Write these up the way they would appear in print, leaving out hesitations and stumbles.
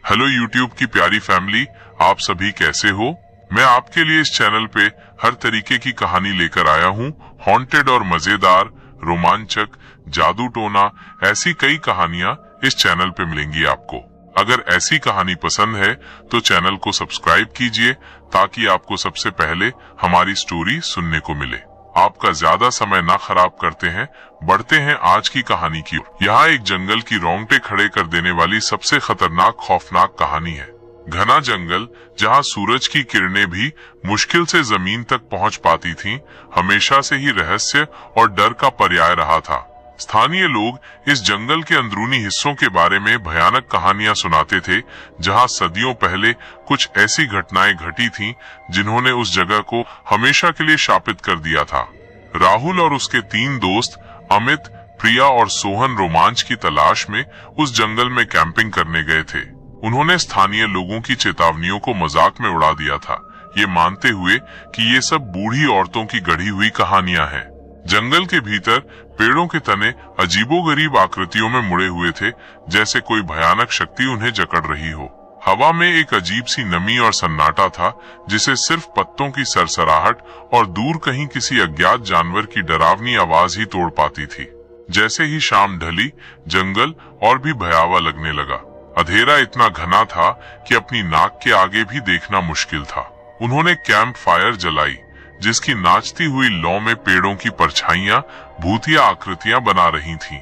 Hello YouTube की प्यारी family, आप सभी कैसे हो। मैं आपके लिए इस चैनल पे हर तरीके की कहानी लेकर आया हूँ। हॉन्टेड और मजेदार, रोमांचक, जादू टोना, ऐसी कई कहानियां इस चैनल पे मिलेंगी आपको। अगर ऐसी कहानी पसंद है तो चैनल को सब्सक्राइब कीजिए ताकि आपको सबसे पहले हमारी स्टोरी सुनने को मिले। आपका ज्यादा समय ना खराब करते हैं, बढ़ते हैं आज की कहानी की ओर। यहाँ एक जंगल की रोंगटे खड़े कर देने वाली सबसे खतरनाक खौफनाक कहानी है। घना जंगल जहाँ सूरज की किरणें भी मुश्किल से जमीन तक पहुँच पाती थीं, हमेशा से ही रहस्य और डर का पर्याय रहा था। स्थानीय लोग इस जंगल के अंदरूनी हिस्सों के बारे में भयानक कहानियां सुनाते थे, जहां सदियों पहले कुछ ऐसी घटनाएं घटी थीं जिन्होंने उस जगह को हमेशा के लिए शापित कर दिया था। राहुल और उसके 3 दोस्त अमित, प्रिया और सोहन रोमांच की तलाश में उस जंगल में कैंपिंग करने गए थे। उन्होंने स्थानीय लोगों की चेतावनियों को मजाक में उड़ा दिया था, ये मानते हुए कि ये सब बूढ़ी औरतों की गढ़ी हुई कहानियां हैं। जंगल के भीतर पेड़ों के तने अजीबोगरीब आकृतियों में मुड़े हुए थे, जैसे कोई भयानक शक्ति उन्हें जकड़ रही हो। हवा में एक अजीब सी नमी और सन्नाटा था, जिसे सिर्फ पत्तों की सरसराहट और दूर कहीं किसी अज्ञात जानवर की डरावनी आवाज ही तोड़ पाती थी। जैसे ही शाम ढली, जंगल और भी भयावह लगने लगा। अंधेरा इतना घना था कि अपनी नाक के आगे भी देखना मुश्किल था। उन्होंने कैंप फायर जलाई, जिसकी नाचती हुई लौ में पेड़ों की परछाइयां भूतिया आकृतियां बना रही थीं।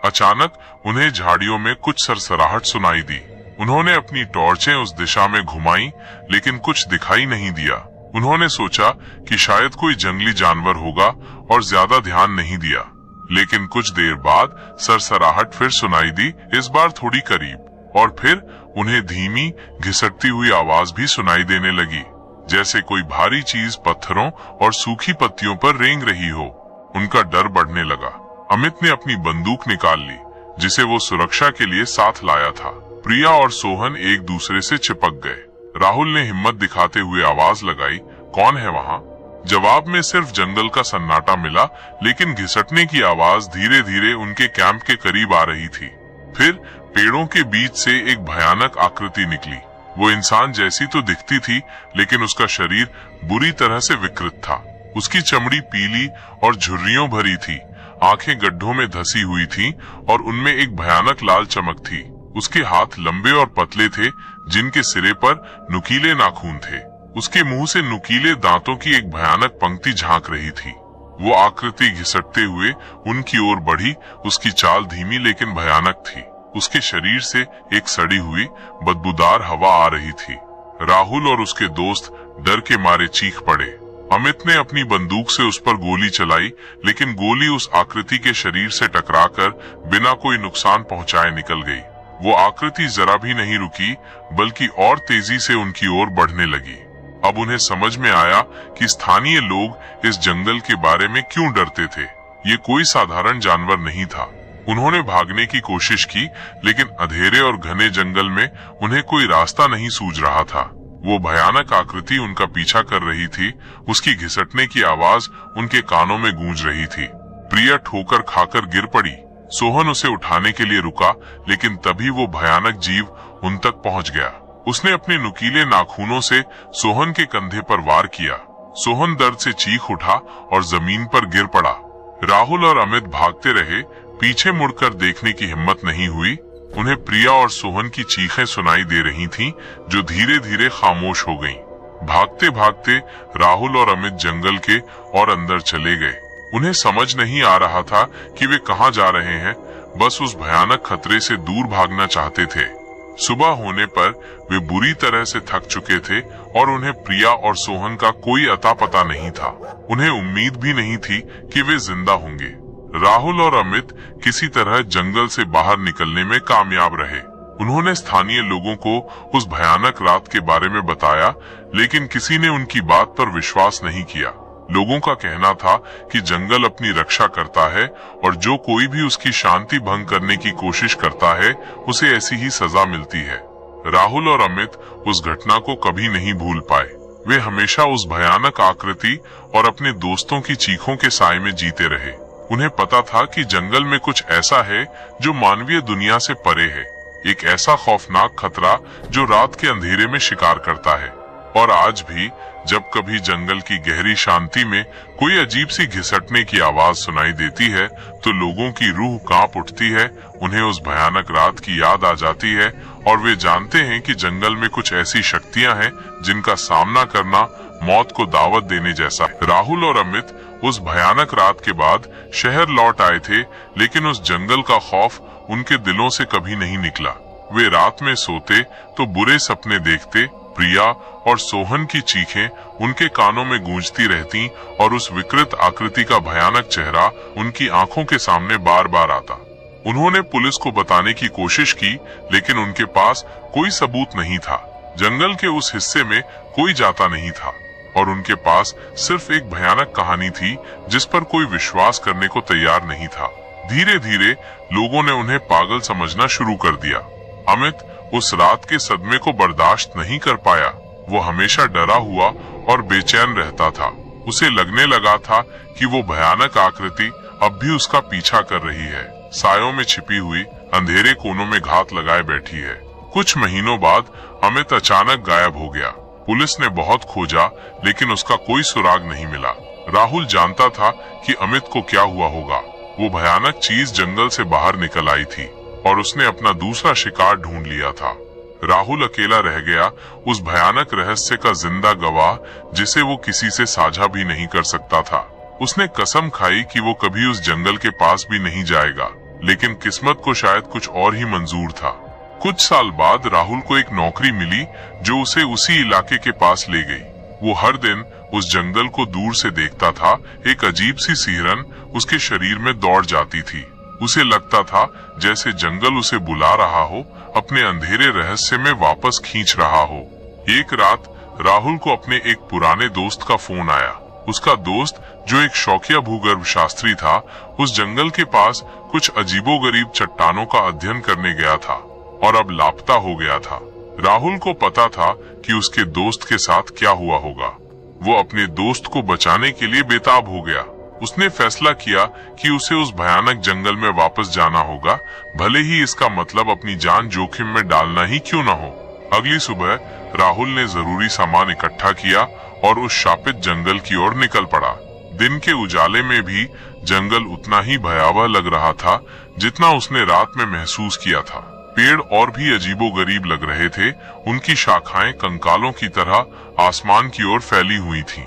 अचानक उन्हें झाड़ियों में कुछ सरसराहट सुनाई दी। उन्होंने अपनी टॉर्चें उस दिशा में घुमाई, लेकिन कुछ दिखाई नहीं दिया। उन्होंने सोचा कि शायद कोई जंगली जानवर होगा और ज्यादा ध्यान नहीं दिया। लेकिन कुछ देर बाद सरसराहट फिर सुनाई दी, इस बार थोड़ी करीब, और फिर उन्हें धीमी घिसटती हुई आवाज भी सुनाई देने लगी, जैसे कोई भारी चीज पत्थरों और सूखी पत्तियों पर रेंग रही हो। उनका डर बढ़ने लगा। अमित ने अपनी बंदूक निकाल ली, जिसे वो सुरक्षा के लिए साथ लाया था। प्रिया और सोहन एक दूसरे से चिपक गए। राहुल ने हिम्मत दिखाते हुए आवाज लगाई, कौन है वहाँ? जवाब में सिर्फ जंगल का सन्नाटा मिला, लेकिन घिसटने की आवाज धीरे धीरे उनके कैंप के करीब आ रही थी। फिर पेड़ों के बीच से एक भयानक आकृति निकली। वो इंसान जैसी तो दिखती थी, लेकिन उसका शरीर बुरी तरह से विकृत था। उसकी चमड़ी पीली और झुर्रियों भरी थी, आंखें गड्ढों में धसी हुई थीं और उनमें एक भयानक लाल चमक थी। उसके हाथ लंबे और पतले थे, जिनके सिरे पर नुकीले नाखून थे। उसके मुंह से नुकीले दांतों की एक भयानक पंक्ति झांक रही थी। वो आकृति घिसटते हुए उनकी ओर बढ़ी। उसकी चाल धीमी लेकिन भयानक थी। उसके शरीर से एक सड़ी हुई बदबूदार हवा आ रही थी। राहुल और उसके दोस्त डर के मारे चीख पड़े। अमित ने अपनी बंदूक से उस पर गोली चलाई, लेकिन गोली उस आकृति के शरीर से टकराकर बिना कोई नुकसान पहुंचाए निकल गई। वो आकृति जरा भी नहीं रुकी, बल्कि और तेजी से उनकी ओर बढ़ने लगी। अब उन्हें समझ में आया कि स्थानीय लोग इस जंगल के बारे में क्यों डरते थे। ये कोई साधारण जानवर नहीं था। उन्होंने भागने की कोशिश की, लेकिन अंधेरे और घने जंगल में उन्हें कोई रास्ता नहीं सूझ रहा था। वो भयानक आकृति उनका पीछा कर रही थी। उसकी घिसटने की आवाज उनके कानों में गूंज रही थी। प्रिया ठोकर खाकर गिर पड़ी। सोहन उसे उठाने के लिए रुका, लेकिन तभी वो भयानक जीव उन तक पहुंच गया। उसने अपने नुकीले नाखूनों से सोहन के कंधे पर वार किया। सोहन दर्द से चीख उठा और जमीन पर गिर पड़ा। राहुल और अमित भागते रहे, पीछे मुड़कर देखने की हिम्मत नहीं हुई। उन्हें प्रिया और सोहन की चीखें सुनाई दे रही थीं, जो धीरे धीरे खामोश हो गईं। भागते भागते राहुल और अमित जंगल के और अंदर चले गए। उन्हें समझ नहीं आ रहा था कि वे कहाँ जा रहे हैं, बस उस भयानक खतरे से दूर भागना चाहते थे। सुबह होने पर वे बुरी तरह से थक चुके थे और उन्हें प्रिया और सोहन का कोई अता पता नहीं था। उन्हें उम्मीद भी नहीं थी कि वे जिंदा होंगे। राहुल और अमित किसी तरह जंगल से बाहर निकलने में कामयाब रहे। उन्होंने स्थानीय लोगों को उस भयानक रात के बारे में बताया, लेकिन किसी ने उनकी बात पर विश्वास नहीं किया। लोगों का कहना था कि जंगल अपनी रक्षा करता है और जो कोई भी उसकी शांति भंग करने की कोशिश करता है, उसे ऐसी ही सजा मिलती है। राहुल और अमित उस घटना को कभी नहीं भूल पाए। वे हमेशा उस भयानक आकृति और अपने दोस्तों की चीखों के साए में जीते रहे। उन्हें पता था कि जंगल में कुछ ऐसा है जो मानवीय दुनिया से परे है। एक ऐसा खौफनाक खतरा जो रात के अंधेरे में शिकार करता है। और आज भी जब कभी जंगल की गहरी शांति में कोई अजीब सी घिसटने की आवाज सुनाई देती है तो लोगों की रूह कांप उठती है, उन्हें उस भयानक रात की याद आ जाती है और वे जानते हैं कि जंगल में कुछ ऐसी शक्तियां हैं जिनका सामना करना मौत को दावत देने जैसा है। राहुल और अमित उस भयानक रात के बाद शहर लौट आए थे, लेकिन उस जंगल का खौफ उनके दिलों से कभी नहीं निकला। वे रात में सोते तो बुरे सपने देखते, प्रिया और सोहन की चीखें उनके कानों में गूंजती रहती और उस विकृत आकृति का भयानक चेहरा उनकी आंखों के सामने बार बार आता। उन्होंने पुलिस को बताने की कोशिश की, लेकिन उनके पास कोई सबूत नहीं था। जंगल के उस हिस्से में कोई जाता नहीं था और उनके पास सिर्फ एक भयानक कहानी थी जिस पर कोई विश्वास करने को तैयार नहीं था। धीरे धीरे लोगों ने उन्हें पागल समझना शुरू कर दिया। अमित उस रात के सदमे को बर्दाश्त नहीं कर पाया। वो हमेशा डरा हुआ और बेचैन रहता था। उसे लगने लगा था कि वो भयानक आकृति अब भी उसका पीछा कर रही है, सायों में छिपी हुई, अंधेरे कोनों में घात लगाए बैठी है। कुछ महीनों बाद अमित अचानक गायब हो गया। पुलिस ने बहुत खोजा, लेकिन उसका कोई सुराग नहीं मिला। राहुल जानता था कि अमित को क्या हुआ होगा। वो भयानक चीज जंगल से बाहर निकल आई थी और उसने अपना दूसरा शिकार ढूंढ लिया था। राहुल अकेला रह गया, उस भयानक रहस्य का जिंदा गवाह जिसे वो किसी से साझा भी नहीं कर सकता था। उसने कसम खाई कि वो कभी उस जंगल के पास भी नहीं जाएगा, लेकिन किस्मत को शायद कुछ और ही मंजूर था। कुछ साल बाद राहुल को एक नौकरी मिली जो उसे उसी इलाके के पास ले गई। वो हर दिन उस जंगल को दूर से देखता था। एक अजीब सी सिहरन उसके शरीर में दौड़ जाती थी। उसे लगता था जैसे जंगल उसे बुला रहा हो, अपने अंधेरे रहस्य में वापस खींच रहा हो। एक रात राहुल को अपने एक पुराने दोस्त का फोन आया। उसका दोस्त, जो एक शौकिया भूगर्भ शास्त्री था, उस जंगल के पास कुछ अजीबोगरीब चट्टानों का अध्ययन करने गया था और अब लापता हो गया था। राहुल को पता था कि उसके दोस्त के साथ क्या हुआ होगा। वो अपने दोस्त को बचाने के लिए बेताब हो गया। उसने फैसला किया कि उसे उस भयानक जंगल में वापस जाना होगा, भले ही इसका मतलब अपनी जान जोखिम में डालना ही क्यों न हो। अगली सुबह राहुल ने जरूरी सामान इकट्ठा किया और उस शापित जंगल की ओर निकल पड़ा। दिन के उजाले में भी जंगल उतना ही भयावह लग रहा था जितना उसने रात में महसूस किया था। पेड़ और भी अजीबोगरीब लग रहे थे। उनकी शाखाएं कंकालों की तरह आसमान की ओर फैली हुई थीं।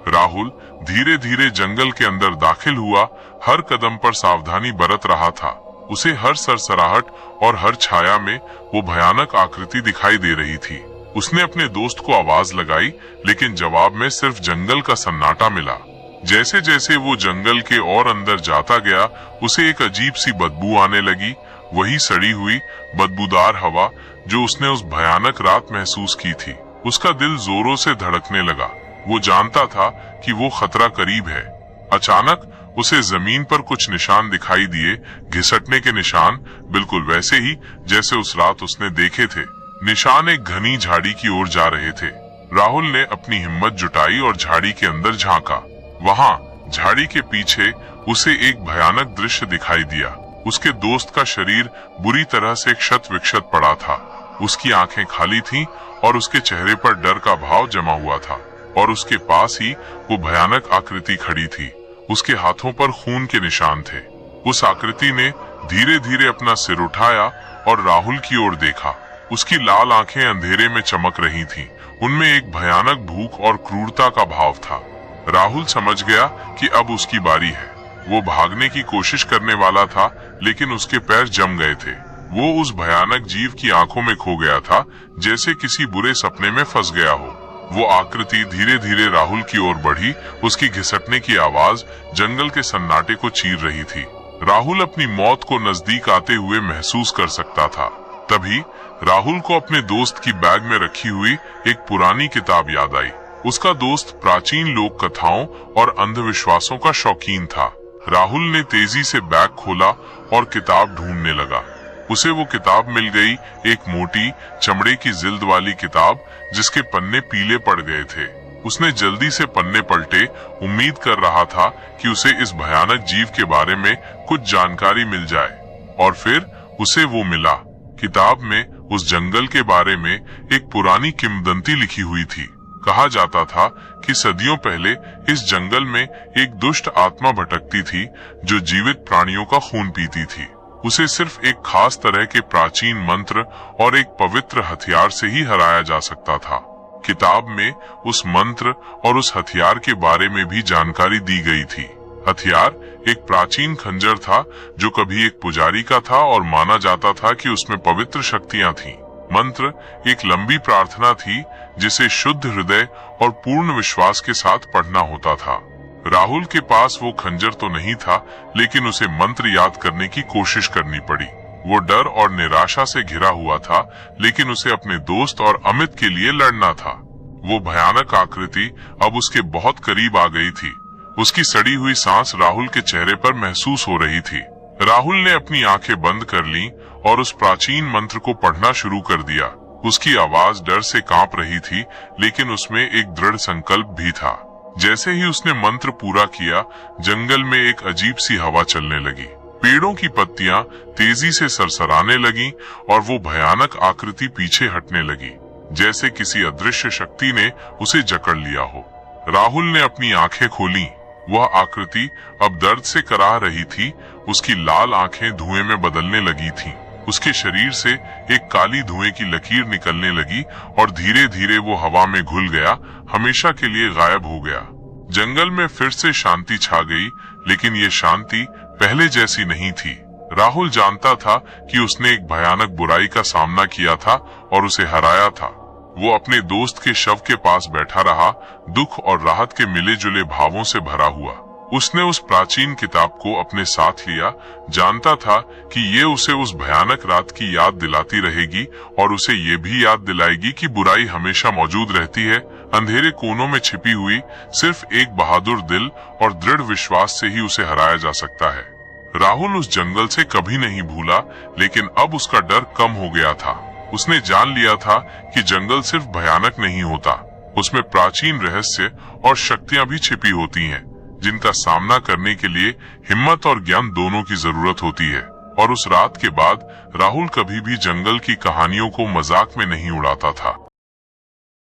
राहुल धीरे धीरे जंगल के अंदर दाखिल हुआ, हर कदम पर सावधानी बरत रहा था। उसे हर सरसराहट और हर छाया में वो भयानक आकृति दिखाई दे रही थी। उसने अपने दोस्त को आवाज लगाई, लेकिन जवाब में सिर्फ जंगल का सन्नाटा मिला। जैसे जैसे वो जंगल के और अंदर जाता गया, उसे एक अजीब सी बदबू आने लगी। वही सड़ी हुई बदबूदार हवा जो उसने उस भयानक रात महसूस की थी। उसका दिल जोरों से धड़कने लगा। वो जानता था कि वो खतरा करीब है। अचानक उसे जमीन पर कुछ निशान दिखाई दिए, घिसटने के निशान, बिल्कुल वैसे ही जैसे उस रात उसने देखे थे। निशान एक घनी झाड़ी की ओर जा रहे थे। राहुल ने अपनी हिम्मत जुटाई और झाड़ी के अंदर झांका। वहां झाड़ी के पीछे उसे एक भयानक दृश्य दिखाई दिया। उसके दोस्त का शरीर बुरी तरह से क्षत विक्षत पड़ा था। उसकी आंखें खाली थीं और उसके चेहरे पर डर का भाव जमा हुआ था। और उसके पास ही वो भयानक आकृति खड़ी थी। उसके हाथों पर खून के निशान थे। उस आकृति ने धीरे धीरे अपना सिर उठाया और राहुल की ओर देखा। उसकी लाल आंखें अंधेरे में चमक रही थीं। उनमें एक भयानक भूख और क्रूरता का भाव था। राहुल समझ गया कि अब उसकी बारी है। वो भागने की कोशिश करने वाला था, लेकिन उसके पैर जम गए थे। वो उस भयानक जीव की आंखों में खो गया था, जैसे किसी बुरे सपने में फंस गया हो। वो आकृति धीरे धीरे राहुल की ओर बढ़ी। उसकी घिसटने की आवाज जंगल के सन्नाटे को चीर रही थी। राहुल अपनी मौत को नजदीक आते हुए महसूस कर सकता था। तभी राहुल को अपने दोस्त की बैग में रखी हुई एक पुरानी किताब याद आई। उसका दोस्त प्राचीन लोक कथाओं और अंधविश्वासों का शौकीन था। राहुल ने तेजी से बैग खोला और किताब ढूंढने लगा। उसे वो किताब मिल गई, एक मोटी चमड़े की जिल्द वाली किताब जिसके पन्ने पीले पड़ गए थे। उसने जल्दी से पन्ने पलटे, उम्मीद कर रहा था कि उसे इस भयानक जीव के बारे में कुछ जानकारी मिल जाए। और फिर उसे वो मिला। किताब में उस जंगल के बारे में एक पुरानी किंवदंती लिखी हुई थी। कहा जाता था कि सदियों पहले इस जंगल में एक दुष्ट आत्मा भटकती थी जो जीवित प्राणियों का खून पीती थी। उसे सिर्फ एक खास तरह के प्राचीन मंत्र और एक पवित्र हथियार से ही हराया जा सकता था। किताब में उस मंत्र और उस हथियार के बारे में भी जानकारी दी गई थी। हथियार एक प्राचीन खंजर था जो कभी एक पुजारी का था और माना जाता था कि उसमें पवित्र शक्तियां थीं। मंत्र एक लंबी प्रार्थना थी जिसे शुद्ध हृदय और पूर्ण विश्वास के साथ पढ़ना होता था। राहुल के पास वो खंजर तो नहीं था, लेकिन उसे मंत्र याद करने की कोशिश करनी पड़ी। वो डर और निराशा से घिरा हुआ था, लेकिन उसे अपने दोस्त और अमित के लिए लड़ना था। वो भयानक आकृति अब उसके बहुत करीब आ गई थी। उसकी सड़ी हुई सांस राहुल के चेहरे पर महसूस हो रही थी। राहुल ने अपनी आंखें बंद कर लीं और उस प्राचीन मंत्र को पढ़ना शुरू कर दिया। उसकी आवाज डर से कांप रही थी, लेकिन उसमें एक दृढ़ संकल्प भी था। जैसे ही उसने मंत्र पूरा किया, जंगल में एक अजीब सी हवा चलने लगी। पेड़ों की पत्तियां तेजी से सरसराने लगीं और वो भयानक आकृति पीछे हटने लगी, जैसे किसी अदृश्य शक्ति ने उसे जकड़ लिया हो। राहुल ने अपनी आंखें खोलीं। वह आकृति अब दर्द से कराह रही थी। उसकी लाल आंखें धुएं में बदलने लगी थीं। उसके शरीर से एक काली धुएं की लकीर निकलने लगी और धीरे धीरे वो हवा में घुल गया, हमेशा के लिए गायब हो गया। जंगल में फिर से शांति छा गई, लेकिन ये शांति पहले जैसी नहीं थी। राहुल जानता था कि उसने एक भयानक बुराई का सामना किया था और उसे हराया था। वो अपने दोस्त के शव के पास बैठा रहा, दुख और राहत के मिले जुले भावों से भरा हुआ। उसने उस प्राचीन किताब को अपने साथ लिया, जानता था कि ये उसे उस भयानक रात की याद दिलाती रहेगी और उसे ये भी याद दिलाएगी कि बुराई हमेशा मौजूद रहती है। अंधेरे कोनों में छिपी हुई सिर्फ एक बहादुर दिल और दृढ़ विश्वास से ही उसे हराया जा सकता है। राहुल उस जंगल से कभी नहीं भूला, लेकिन अब उसका डर कम हो गया था। उसने जान लिया था कि जंगल सिर्फ भयानक नहीं होता, उसमें प्राचीन रहस्य और शक्तियां भी छिपी होती हैं, जिनका सामना करने के लिए हिम्मत और ज्ञान दोनों की जरूरत होती है। और उस रात के बाद राहुल कभी भी जंगल की कहानियों को मजाक में नहीं उड़ाता था।